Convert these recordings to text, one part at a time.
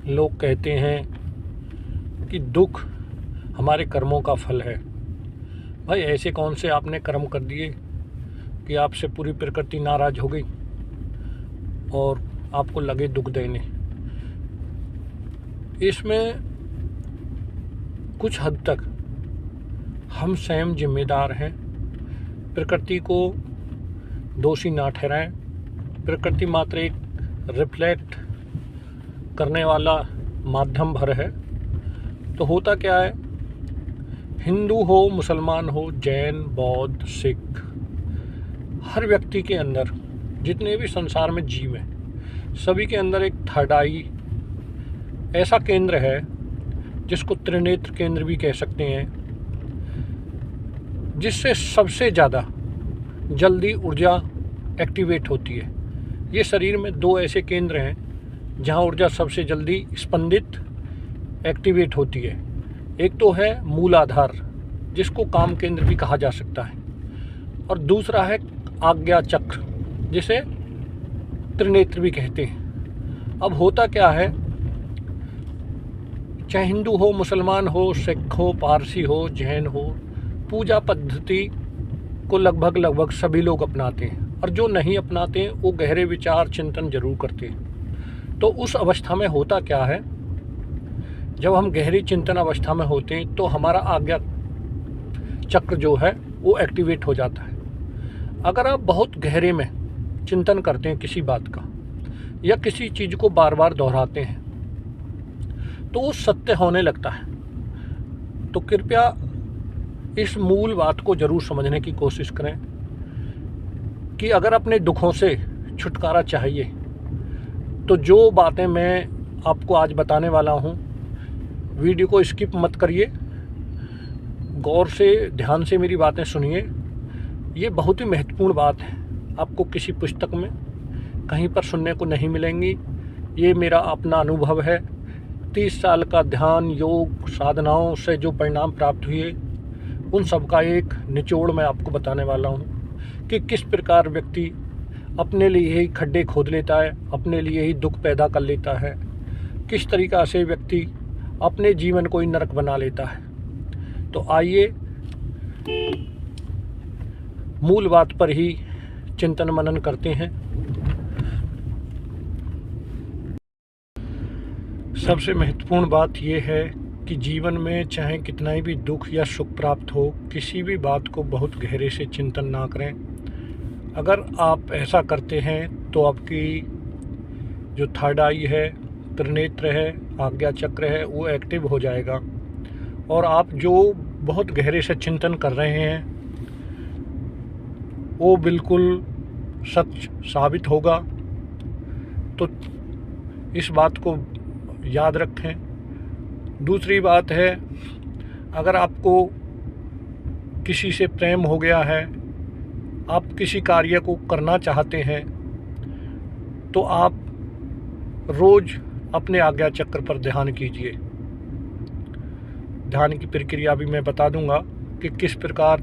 लोग कहते हैं कि दुख हमारे कर्मों का फल है। भाई ऐसे कौन से आपने कर्म कर दिए कि आपसे पूरी प्रकृति नाराज़ हो गई और आपको लगे दुख देने। इसमें कुछ हद तक हम स्वयं जिम्मेदार हैं। प्रकृति को दोषी ना ठहराएं। प्रकृति मात्र एक रिफ्लेक्ट करने वाला माध्यम भर है। तो होता क्या है, हिंदू हो, मुसलमान हो, जैन, बौद्ध, सिख, हर व्यक्ति के अंदर, जितने भी संसार में जीव हैं, सभी के अंदर एक थर्ड आई ऐसा केंद्र है जिसको त्रिनेत्र केंद्र भी कह सकते हैं, जिससे सबसे ज़्यादा जल्दी ऊर्जा एक्टिवेट होती है। ये शरीर में दो ऐसे केंद्र हैं जहाँ ऊर्जा सबसे जल्दी स्पंदित एक्टिवेट होती है। एक तो है मूलाधार, जिसको काम केंद्र भी कहा जा सकता है, और दूसरा है आज्ञा चक्र, जिसे त्रिनेत्र भी कहते हैं। अब होता क्या है, चाहे हिंदू हो, मुसलमान हो, सिख हो, पारसी हो, जैन हो, पूजा पद्धति को लगभग सभी लोग अपनाते हैं, और जो नहीं अपनाते हैं वो गहरे विचार चिंतन जरूर करते हैं। तो उस अवस्था में होता क्या है, जब हम गहरी चिंतन अवस्था में होते हैं तो हमारा आज्ञा चक्र जो है वो एक्टिवेट हो जाता है। अगर आप बहुत गहरे में चिंतन करते हैं किसी बात का या किसी चीज़ को बार बार दोहराते हैं तो वो सत्य होने लगता है। तो कृपया इस मूल बात को ज़रूर समझने की कोशिश करें कि अगर अपने दुखों से छुटकारा चाहिए तो जो बातें मैं आपको आज बताने वाला हूँ, वीडियो को स्किप मत करिए, गौर से ध्यान से मेरी बातें सुनिए। ये बहुत ही महत्वपूर्ण बात है, आपको किसी पुस्तक में कहीं पर सुनने को नहीं मिलेंगी। ये मेरा अपना अनुभव है। 30 साल का ध्यान योग साधनाओं से जो परिणाम प्राप्त हुए, उन सब का एक निचोड़ मैं आपको बताने वाला हूँ कि किस प्रकार व्यक्ति अपने लिए ही खड्डे खोद लेता है, अपने लिए ही दुख पैदा कर लेता है, किस तरीक़ा से व्यक्ति अपने जीवन को ही नरक बना लेता है। तो आइए मूल बात पर ही चिंतन मनन करते हैं। सबसे महत्वपूर्ण बात यह है कि जीवन में चाहे कितना ही भी दुख या सुख प्राप्त हो, किसी भी बात को बहुत गहरे से चिंतन ना करें। अगर आप ऐसा करते हैं तो आपकी जो थर्ड आई है, त्रिनेत्र है, आज्ञा चक्र है, वो एक्टिव हो जाएगा और आप जो बहुत गहरे से चिंतन कर रहे हैं वो बिल्कुल सच साबित होगा। तो इस बात को याद रखें। दूसरी बात है, अगर आपको किसी से प्रेम हो गया है, आप किसी कार्य को करना चाहते हैं, तो आप रोज़ अपने आज्ञा चक्र पर ध्यान कीजिए। ध्यान की प्रक्रिया भी मैं बता दूंगा कि किस प्रकार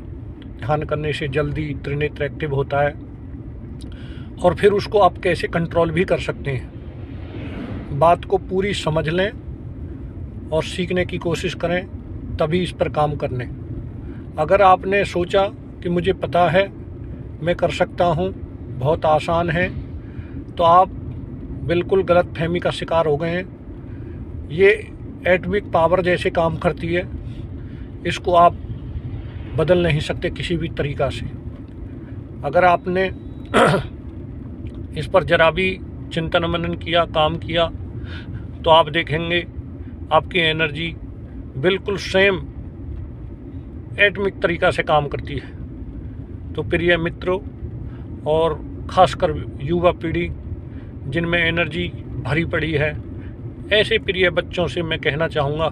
ध्यान करने से जल्दी त्रिनेत्र एक्टिव होता है और फिर उसको आप कैसे कंट्रोल भी कर सकते हैं। बात को पूरी समझ लें और सीखने की कोशिश करें, तभी इस पर काम कर लें। अगर आपने सोचा कि मुझे पता है, मैं कर सकता हूँ, बहुत आसान है, तो आप बिल्कुल गलत फहमी का शिकार हो गए हैं। ये एटॉमिक पावर जैसे काम करती है, इसको आप बदल नहीं सकते किसी भी तरीक़ा से। अगर आपने इस पर जरा भी चिंतन मनन किया, काम किया, तो आप देखेंगे आपकी एनर्जी बिल्कुल सेम एटॉमिक तरीक़ा से काम करती है। तो प्रिय मित्रों और ख़ासकर युवा पीढ़ी जिनमें एनर्जी भरी पड़ी है, ऐसे प्रिय बच्चों से मैं कहना चाहूँगा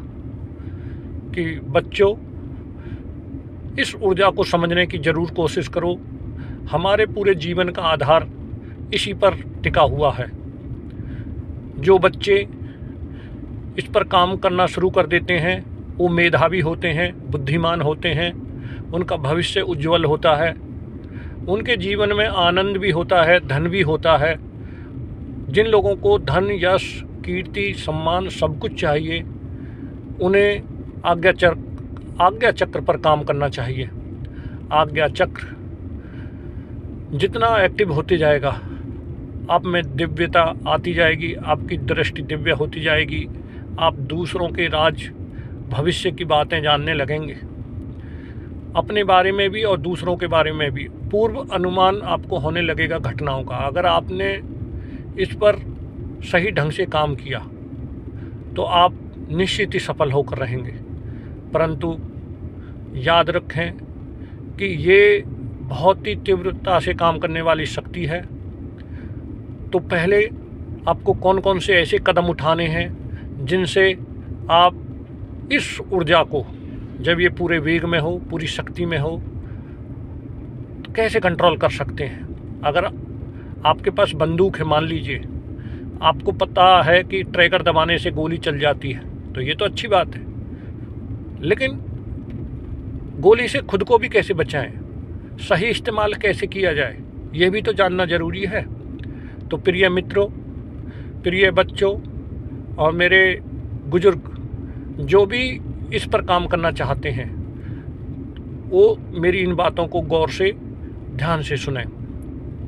कि बच्चों, इस ऊर्जा को समझने की ज़रूर कोशिश करो। हमारे पूरे जीवन का आधार इसी पर टिका हुआ है। जो बच्चे इस पर काम करना शुरू कर देते हैं वो मेधावी होते हैं, बुद्धिमान होते हैं, उनका भविष्य उज्जवल होता है, उनके जीवन में आनंद भी होता है, धन भी होता है। जिन लोगों को धन, यश कीर्ति सम्मान सब कुछ चाहिए, उन्हें आज्ञा चक्र पर काम करना चाहिए। आज्ञा चक्र जितना एक्टिव होते जाएगा, आप में दिव्यता आती जाएगी, आपकी दृष्टि दिव्य होती जाएगी, आप दूसरों के राज भविष्य की बातें जानने लगेंगे, अपने बारे में भी और दूसरों के बारे में भी पूर्व अनुमान आपको होने लगेगा घटनाओं का। अगर आपने इस पर सही ढंग से काम किया तो आप निश्चित ही सफल होकर रहेंगे। परंतु याद रखें कि ये बहुत ही तीव्रता से काम करने वाली शक्ति है। तो पहले आपको कौन कौन से ऐसे कदम उठाने हैं जिनसे आप इस ऊर्जा को, जब ये पूरे वेग में हो, पूरी शक्ति में हो, तो कैसे कंट्रोल कर सकते हैं। अगर आपके पास बंदूक है, मान लीजिए आपको पता है कि ट्रिगर दबाने से गोली चल जाती है, तो ये तो अच्छी बात है, लेकिन गोली से खुद को भी कैसे बचाएं, सही इस्तेमाल कैसे किया जाए, ये भी तो जानना ज़रूरी है। तो प्रिय मित्रों, प्रिय बच्चों और मेरे बुजुर्ग जो भी इस पर काम करना चाहते हैं, वो मेरी इन बातों को गौर से ध्यान से सुनें।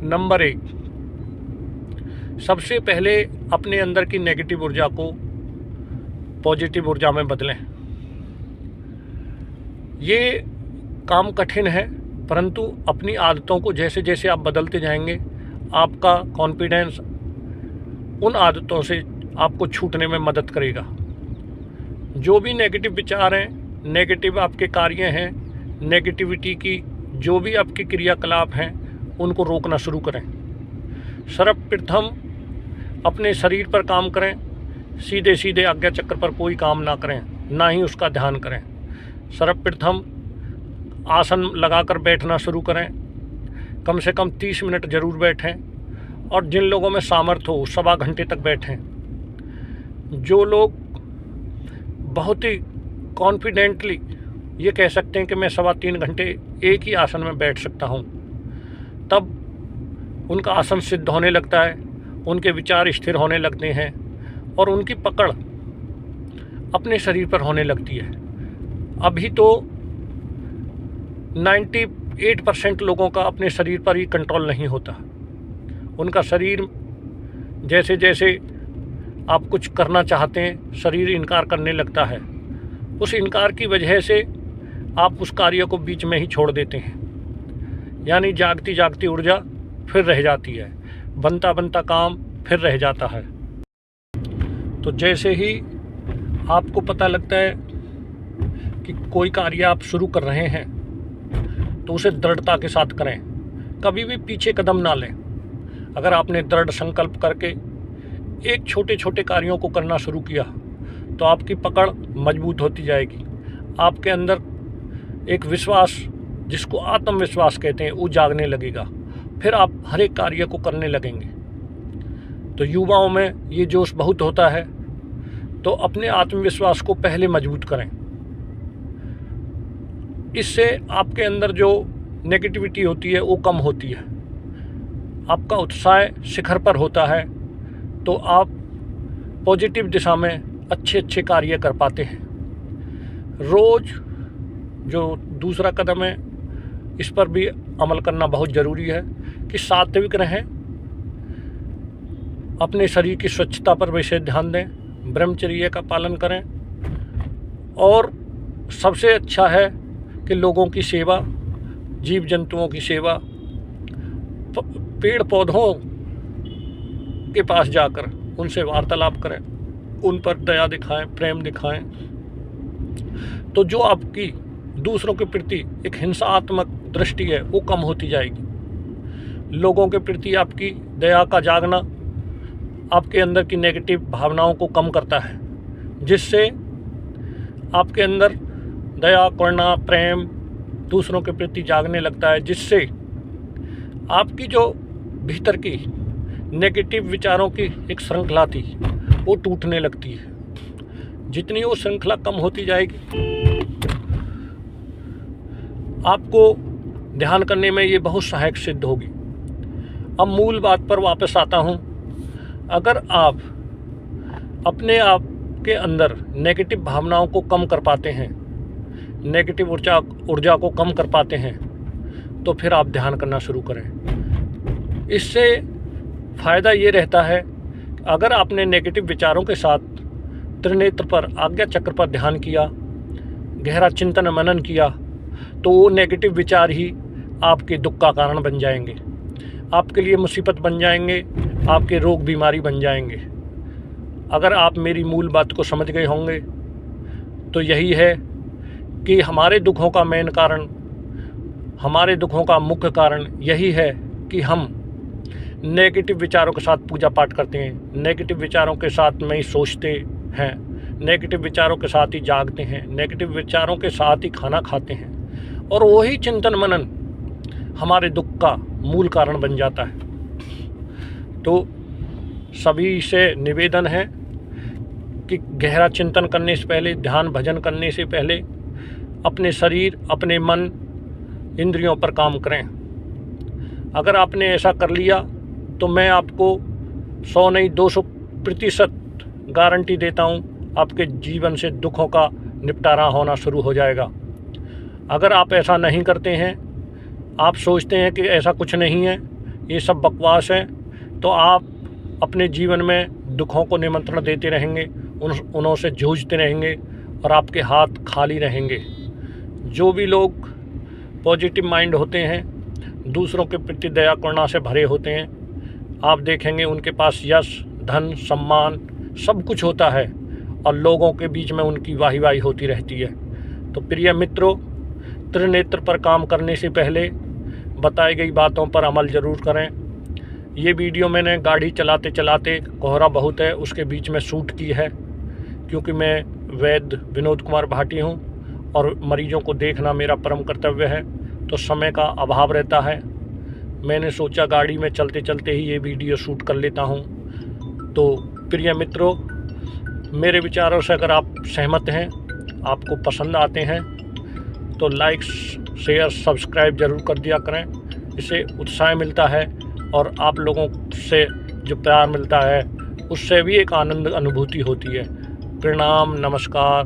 नंबर 1, सबसे पहले अपने अंदर की नेगेटिव ऊर्जा को पॉजिटिव ऊर्जा में बदलें। ये काम कठिन है, परंतु अपनी आदतों को जैसे जैसे आप बदलते जाएंगे, आपका कॉन्फिडेंस उन आदतों से आपको छूटने में मदद करेगा। जो भी नेगेटिव विचार हैं, नेगेटिव आपके कार्य हैं, नेगेटिविटी की जो भी आपके क्रियाकलाप हैं, उनको रोकना शुरू करें। सर्वप्रथम अपने शरीर पर काम करें, सीधे सीधे आज्ञा चक्र पर कोई काम ना करें, ना ही उसका ध्यान करें। सर्वप्रथम आसन लगाकर बैठना शुरू करें, कम से कम 30 मिनट ज़रूर बैठें, और जिन लोगों में सामर्थ्य हो 1.25 घंटे तक बैठें। जो लोग बहुत ही कॉन्फिडेंटली ये कह सकते हैं कि मैं 3.25 घंटे एक ही आसन में बैठ सकता हूँ, तब उनका आसन सिद्ध होने लगता है, उनके विचार स्थिर होने लगते हैं और उनकी पकड़ अपने शरीर पर होने लगती है। अभी तो 98% लोगों का अपने शरीर पर ही कंट्रोल नहीं होता। उनका शरीर जैसे जैसे आप कुछ करना चाहते हैं, शरीर इनकार करने लगता है। उस इनकार की वजह से आप उस कार्य को बीच में ही छोड़ देते हैं, यानी जागती जागती ऊर्जा फिर रह जाती है, बनता बनता काम फिर रह जाता है। तो जैसे ही आपको पता लगता है कि कोई कार्य आप शुरू कर रहे हैं, तो उसे दृढ़ता के साथ करें, कभी भी पीछे कदम ना लें। अगर आपने दृढ़ संकल्प करके एक छोटे छोटे कार्यों को करना शुरू किया, तो आपकी पकड़ मजबूत होती जाएगी। आपके अंदर एक विश्वास, जिसको आत्मविश्वास कहते हैं, वो जागने लगेगा। फिर आप हर एक कार्य को करने लगेंगे। तो युवाओं में ये जोश बहुत होता है, तो अपने आत्मविश्वास को पहले मजबूत करें। इससे आपके अंदर जो नेगेटिविटी होती है वो कम होती है, आपका उत्साह शिखर पर होता है, तो आप पॉजिटिव दिशा में अच्छे अच्छे कार्य कर पाते हैं। रोज़ जो दूसरा कदम है, इस पर भी अमल करना बहुत ज़रूरी है कि सात्विक रहें, अपने शरीर की स्वच्छता पर विशेष ध्यान दें, ब्रह्मचर्य का पालन करें, और सबसे अच्छा है कि लोगों की सेवा, जीव जंतुओं की सेवा, पेड़ पौधों के पास जाकर उनसे वार्तालाप करें, उन पर दया दिखाएं, प्रेम दिखाएं। तो जो आपकी दूसरों के प्रति एक हिंसात्मक दृष्टि है वो कम होती जाएगी। लोगों के प्रति आपकी दया का जागना आपके अंदर की नेगेटिव भावनाओं को कम करता है, जिससे आपके अंदर दया, करुणा, प्रेम दूसरों के प्रति जागने लगता है, जिससे आपकी जो भीतर की नेगेटिव विचारों की एक श्रृंखला थी वो टूटने लगती है। जितनी वो श्रृंखला कम होती जाएगी, आपको ध्यान करने में ये बहुत सहायक सिद्ध होगी। अब मूल बात पर वापस आता हूँ। अगर आप अपने आप के अंदर नेगेटिव भावनाओं को कम कर पाते हैं, नेगेटिव ऊर्जा को कम कर पाते हैं, तो फिर आप ध्यान करना शुरू करें। इससे फ़ायदा ये रहता है, अगर आपने नेगेटिव विचारों के साथ त्रिनेत्र पर, आज्ञा चक्र पर ध्यान किया, गहरा चिंतन मनन किया, तो वो नेगेटिव विचार ही आपके दुख का कारण बन जाएंगे, आपके लिए मुसीबत बन जाएंगे, आपके रोग बीमारी बन जाएंगे। अगर आप मेरी मूल बात को समझ गए होंगे तो यही है कि हमारे दुखों का मेन कारण, हमारे दुखों का मुख्य कारण यही है कि हम नेगेटिव विचारों के साथ पूजा पाठ करते हैं, नेगेटिव विचारों के साथ में ही सोचते हैं, नेगेटिव विचारों के साथ ही जागते हैं, नेगेटिव विचारों के साथ ही खाना खाते हैं, और वही चिंतन मनन हमारे दुख का मूल कारण बन जाता है। तो सभी से निवेदन है कि गहरा चिंतन करने से पहले, ध्यान भजन करने से पहले अपने शरीर, अपने मन, इंद्रियों पर काम करें। अगर आपने ऐसा कर लिया तो मैं आपको 100 नहीं 200% गारंटी देता हूँ, आपके जीवन से दुखों का निपटारा होना शुरू हो जाएगा। अगर आप ऐसा नहीं करते हैं, आप सोचते हैं कि ऐसा कुछ नहीं है, ये सब बकवास है, तो आप अपने जीवन में दुखों को निमंत्रण देते रहेंगे, उनसे जूझते रहेंगे और आपके हाथ खाली रहेंगे। जो भी लोग पॉजिटिव माइंड होते हैं, दूसरों के प्रति दया करुणा से भरे होते हैं, आप देखेंगे उनके पास यश, धन, सम्मान सब कुछ होता है और लोगों के बीच में उनकी वाही वाही होती रहती है। तो प्रिय मित्रों, त्रिनेत्र पर काम करने से पहले बताई गई बातों पर अमल ज़रूर करें। ये वीडियो मैंने गाड़ी चलाते चलाते, कोहरा बहुत है उसके बीच में शूट की है, क्योंकि मैं वैद्य विनोद कुमार भाटी हूँ और मरीजों को देखना मेरा परम कर्तव्य है, तो समय का अभाव रहता है। मैंने सोचा गाड़ी में चलते चलते ही ये वीडियो शूट कर लेता हूँ। तो प्रिय मित्रों, मेरे विचारों से अगर आप सहमत हैं, आपको पसंद आते हैं, तो लाइक, शेयर, सब्सक्राइब ज़रूर कर दिया करें। इससे उत्साह मिलता है और आप लोगों से जो प्यार मिलता है उससे भी एक आनंद अनुभूति होती है। प्रणाम, नमस्कार,